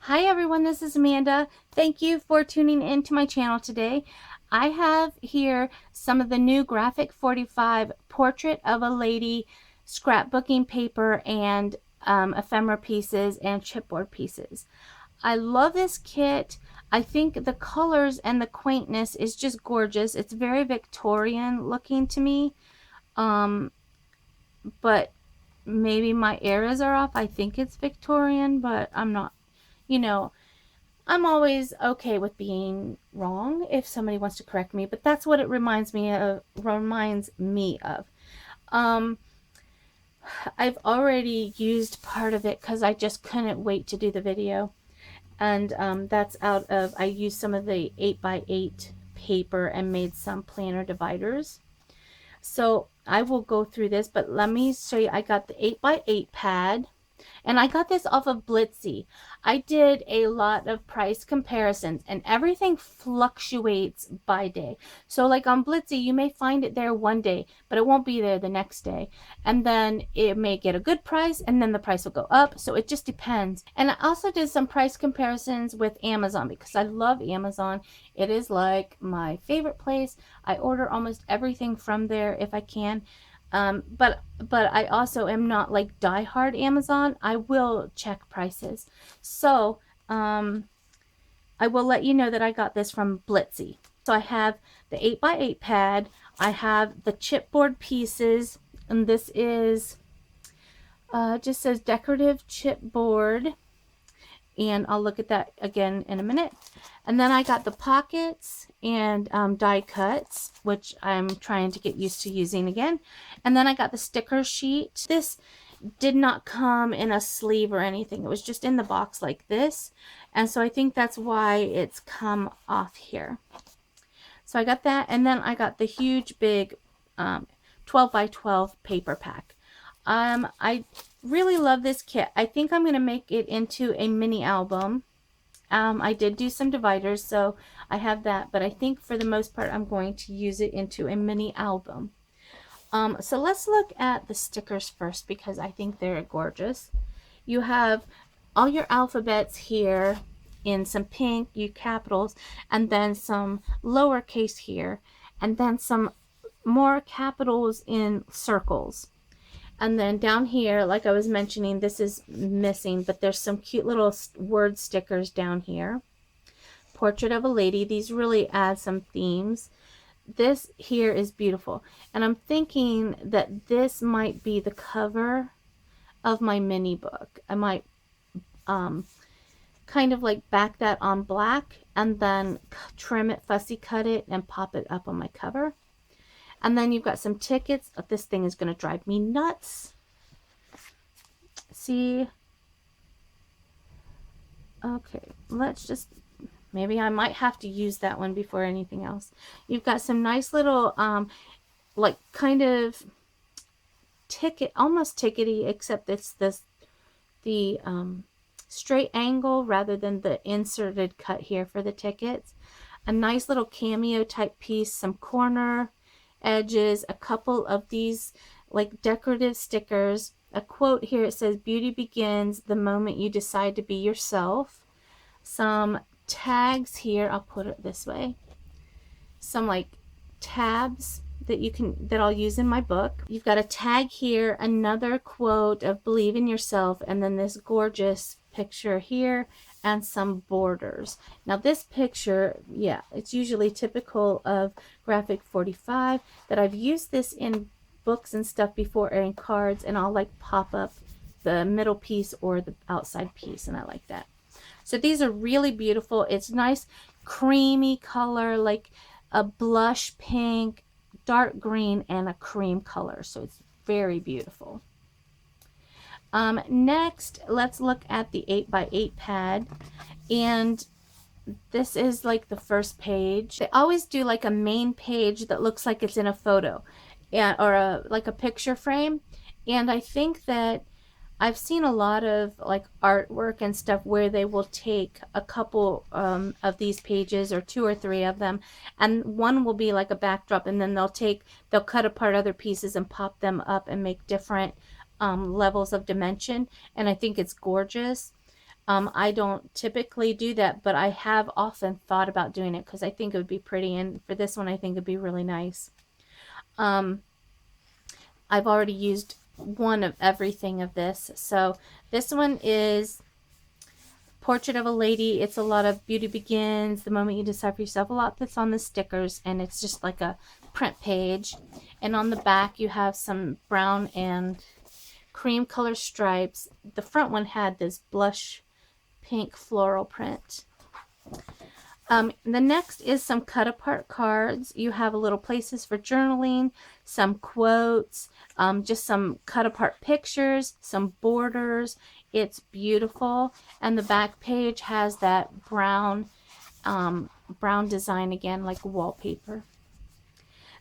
Hi everyone, this is Amanda. Thank you for tuning in to my channel today. I have here some of the new Graphic 45 Portrait of a Lady scrapbooking paper and ephemera pieces and chipboard pieces. I love this kit. I think the colors and the quaintness is just gorgeous. It's very Victorian looking to me, but maybe my eras are off. I think it's Victorian, but I'm not, you know, I'm always okay with being wrong if somebody wants to correct me, but that's what it reminds me of. Um, I've already used part of it because I just couldn't wait to do the video. And that's out of, I used some of the 8x8 paper and made some planner dividers. So I will go through this, but let me show you. I got the 8x8 pad. And I got this off of Blitsy. I did a lot of price comparisons and everything fluctuates by day. So like on Blitsy, you may find it there one day, but it won't be there the next day. And then it may get a good price and then the price will go up. So it just depends. And I also did some price comparisons with Amazon because I love Amazon. It is like my favorite place. I order almost everything from there if I can. But I also am not like diehard Amazon. I will check prices. So I will let you know that I got this from Blitsy. So I have the 8x8 pad. I have the chipboard pieces, and this is just says decorative chipboard. And I'll look at that again in a minute. And then I got the pockets and die cuts, which I'm trying to get used to using again. And then I got the sticker sheet. This did not come in a sleeve or anything. It was just in the box like this. And so I think that's why it's come off here. So I got that. And then I got the huge big 12 by 12 paper pack. I really love this kit. I think I'm going to make it into a mini album. I did do some dividers, so I have that, but I think for the most part I'm going to use it into a mini album. So let's look at the stickers first because I think they're gorgeous. You have all your alphabets here in some pink, your capitals, and then some lowercase here, and then some more capitals in circles. And then down here, like I was mentioning, this is missing, but there's some cute little word stickers down here. Portrait of a Lady. These really add some themes. This here is beautiful. And I'm thinking that this might be the cover of my mini book. I might kind of like back that on black and then trim it, fussy cut it, and pop it up on my cover. And then you've got some tickets. This thing is going to drive me nuts. See? Okay, let's just, maybe I might have to use that one before anything else. You've got some nice little, like kind of ticket, almost tickety, except it's the straight angle rather than the inserted cut here for the tickets. A nice little cameo type piece, some corner edges, a couple of these like decorative stickers, a quote here. It says beauty begins the moment you decide to be yourself. Some tags here, I'll put it this way, some like tabs that I'll use in my book. You've got a tag here, another quote of believe in yourself, and then this gorgeous picture here and some borders. Now this picture, yeah, it's usually typical of Graphic 45 that I've used this in books and stuff before, or in cards, and I'll like pop up the middle piece or the outside piece, and I like that. So these are really beautiful. It's nice creamy color, like a blush pink, dark green, and a cream color. So it's very beautiful. Next, let's look at the 8x8 pad. And this is like the first page. They always do like a main page that looks like it's in a photo, or like a picture frame. And I think that I've seen a lot of like artwork and stuff where they will take a couple of these pages, or 2 or 3 of them, and one will be like a backdrop, and then they'll cut apart other pieces and pop them up and make different levels of dimension. And I think it's gorgeous. I don't typically do that, but I have often thought about doing it because I think it would be pretty. And for this one, I think it'd be really nice. I've already used one of everything of this. So this one is Portrait of a Lady. It's a lot of Beauty Begins, The Moment You Decide for Yourself, a lot that's on the stickers, and it's just like a print page. And on the back you have some brown and cream color stripes. The front one had this blush pink floral print. The next is some cut apart cards. You have a little places for journaling, some quotes, just some cut apart pictures, some borders. It's beautiful. And the back page has that brown design again, like wallpaper.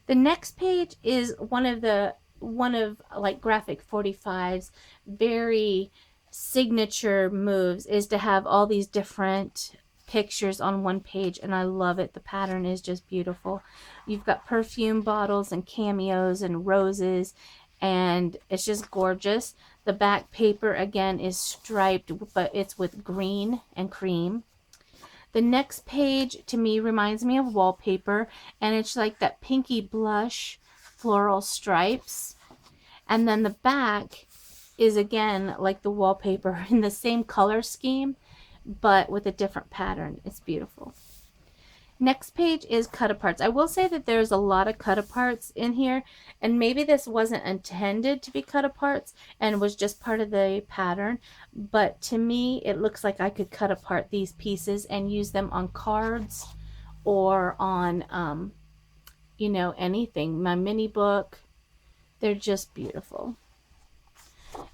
The next page is one of like Graphic 45's very signature moves, is to have all these different pictures on one page, and I love it. The pattern is just beautiful. You've got perfume bottles and cameos and roses, and it's just gorgeous. The back paper again is striped, but it's with green and cream. The next page to me reminds me of wallpaper, and it's like that pinky blush floral stripes. And then the back is again like the wallpaper in the same color scheme, but with a different pattern. It's beautiful. Next page is cut aparts. I will say that there's a lot of cut aparts in here, and maybe this wasn't intended to be cut aparts and was just part of the pattern, but to me it looks like I could cut apart these pieces and use them on cards or on you know, anything. My mini book. They're just beautiful.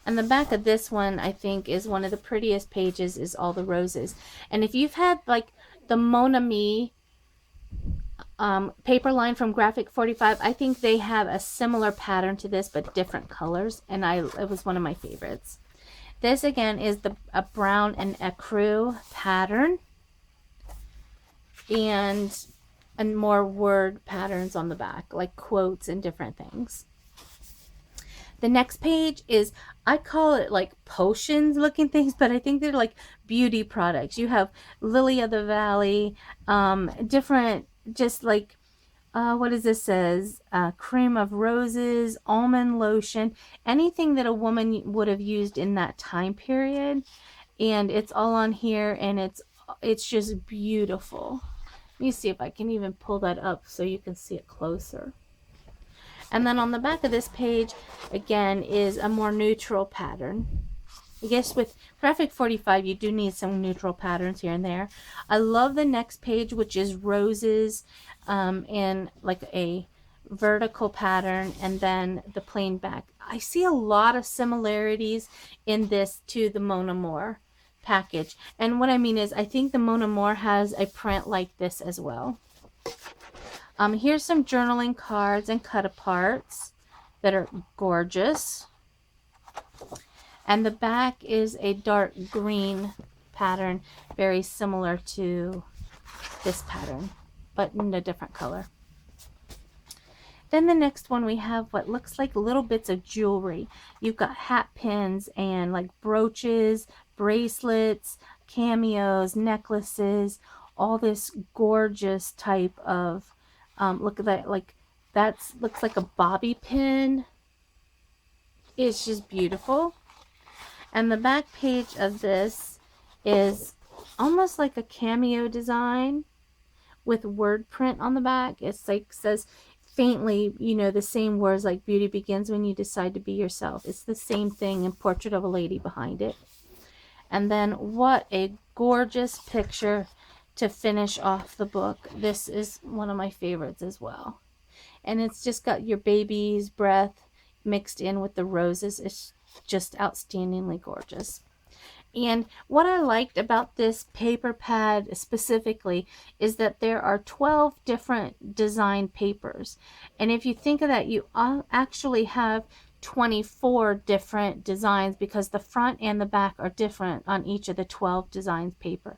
And the back of this one, I think, is one of the prettiest pages, is all the roses. And if you've had like the Mon Ami paper line from Graphic 45, I think they have a similar pattern to this but different colors, and it was one of my favorites. This again is a brown and ecru pattern, and more word patterns on the back, like quotes and different things. The next page is, I call it like potions looking things, but I think they're like beauty products. You have Lily of the Valley, different, just like, what does this says? Cream of roses, almond lotion, anything that a woman would have used in that time period. And it's all on here, and it's just beautiful. Let me see if I can even pull that up so you can see it closer. And then on the back of this page, again, is a more neutral pattern. I guess with Graphic 45, you do need some neutral patterns here and there. I love the next page, which is roses in like a vertical pattern, and then the plain back. I see a lot of similarities in this to the Mon Amour package. And what I mean is, I think the Mon Amour has a print like this as well. Here's some journaling cards and cut aparts that are gorgeous. And the back is a dark green pattern, very similar to this pattern, but in a different color. Then the next one, we have what looks like little bits of jewelry. You've got hat pins and like brooches, bracelets, cameos, necklaces, all this gorgeous type of look at that, like that's looks like a bobby pin. It's just beautiful. And the back page of this is almost like a cameo design with word print on the back. It's like says faintly, you know, the same words like beauty begins when you decide to be yourself. It's the same thing, and Portrait of a Lady behind it. And then what a gorgeous picture to finish off the book. This is one of my favorites as well. And it's just got your baby's breath mixed in with the roses. It's just outstandingly gorgeous. And what I liked about this paper pad specifically is that there are 12 different design papers. And if you think of that, you actually have 24 different designs, because the front and the back are different on each of the 12 designs paper.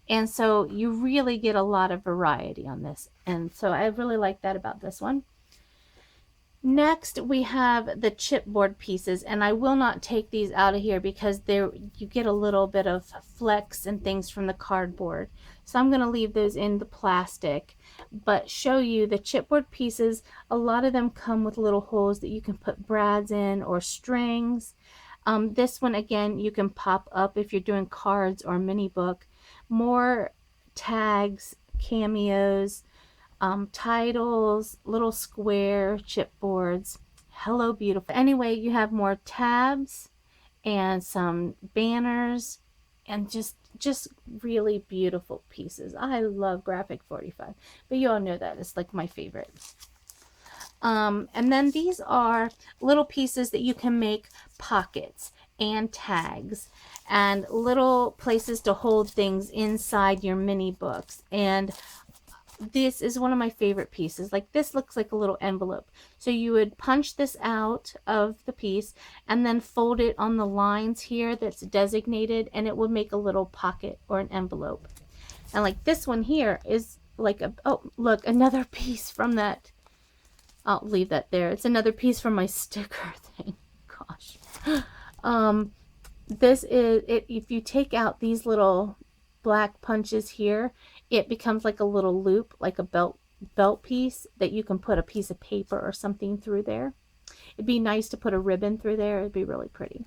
And so you really get a lot of variety on this. And so I really like that about this one. Next, we have the chipboard pieces, and I will not take these out of here because you get a little bit of flecks and things from the cardboard. So I'm going to leave those in the plastic, but show you the chipboard pieces. A lot of them come with little holes that you can put brads in or strings. This one, again, you can pop up if you're doing cards or mini book. More tags, cameos, titles, little square chipboards. Hello Beautiful. Anyway, you have more tabs and some banners and just really beautiful pieces. I love Graphic 45, but you all know that it's like my favorite. And then these are little pieces that you can make pockets and tags and little places to hold things inside your mini books. And this is one of my favorite pieces. Like, this looks like a little envelope. So you would punch this out of the piece and then fold it on the lines here that's designated, and it would make a little pocket or an envelope. And like this one here is like a, oh look, another piece from that. I'll leave that there. It's another piece from my sticker thing. Gosh. This is it. If you take out these little black punches here, it becomes like a little loop, like a belt piece that you can put a piece of paper or something through there. It'd be nice to put a ribbon through there. It'd be really pretty.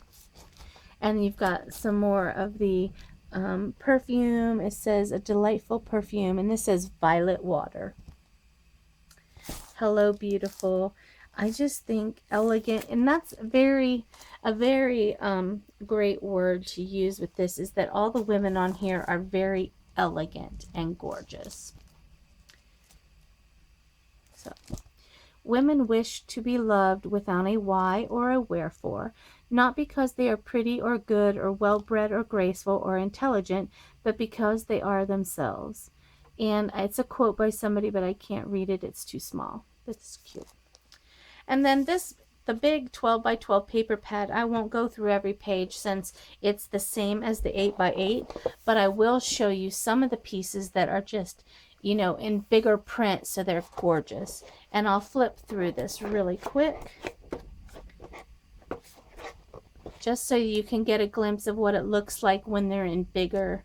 And you've got some more of the perfume. It says a delightful perfume, and this says violet water. Hello Beautiful. I just think elegant, and that's a very great word to use with this, is that all the women on here are very elegant and gorgeous. So, women wish to be loved without a why or a wherefore, not because they are pretty or good or well-bred or graceful or intelligent, but because they are themselves. And it's a quote by somebody, but I can't read it. It's too small. This is cute. And then this, the big 12 by 12 paper pad, I won't go through every page since it's the same as the 8 by 8, but I will show you some of the pieces that are just, you know, in bigger print, so they're gorgeous. And I'll flip through this really quick, just so you can get a glimpse of what it looks like when they're in bigger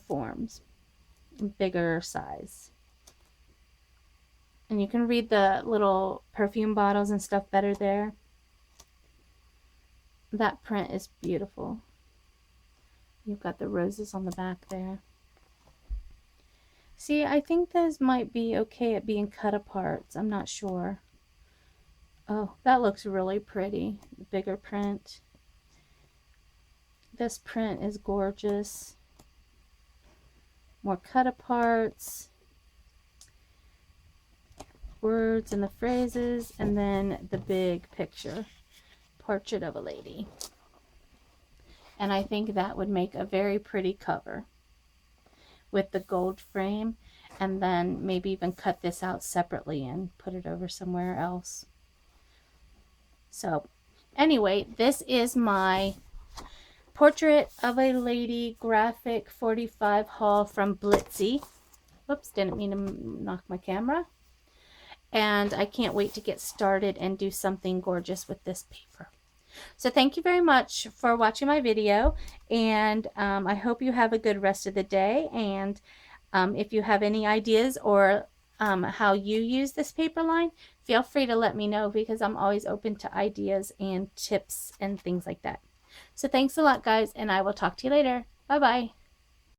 forms, bigger size. And you can read the little perfume bottles and stuff better there. That print is beautiful. You've got the roses on the back there. See, I think those might be okay at being cut apart. I'm not sure. Oh, that looks really pretty. The bigger print. This print is gorgeous. More cut aparts. Words and the phrases, and then the big picture, portrait of a lady. And I think that would make a very pretty cover with the gold frame, and then maybe even cut this out separately and put it over somewhere else. So anyway, this is my portrait of a lady graphic 45 haul from Blitzy. Whoops, didn't mean to knock my camera. And I can't wait to get started and do something gorgeous with this paper. So thank you very much for watching my video, and I hope you have a good rest of the day. And if you have any ideas or how you use this paper line, feel free to let me know, because I'm always open to ideas and tips and things like that. So thanks a lot, guys, and I will talk to you later. Bye-bye.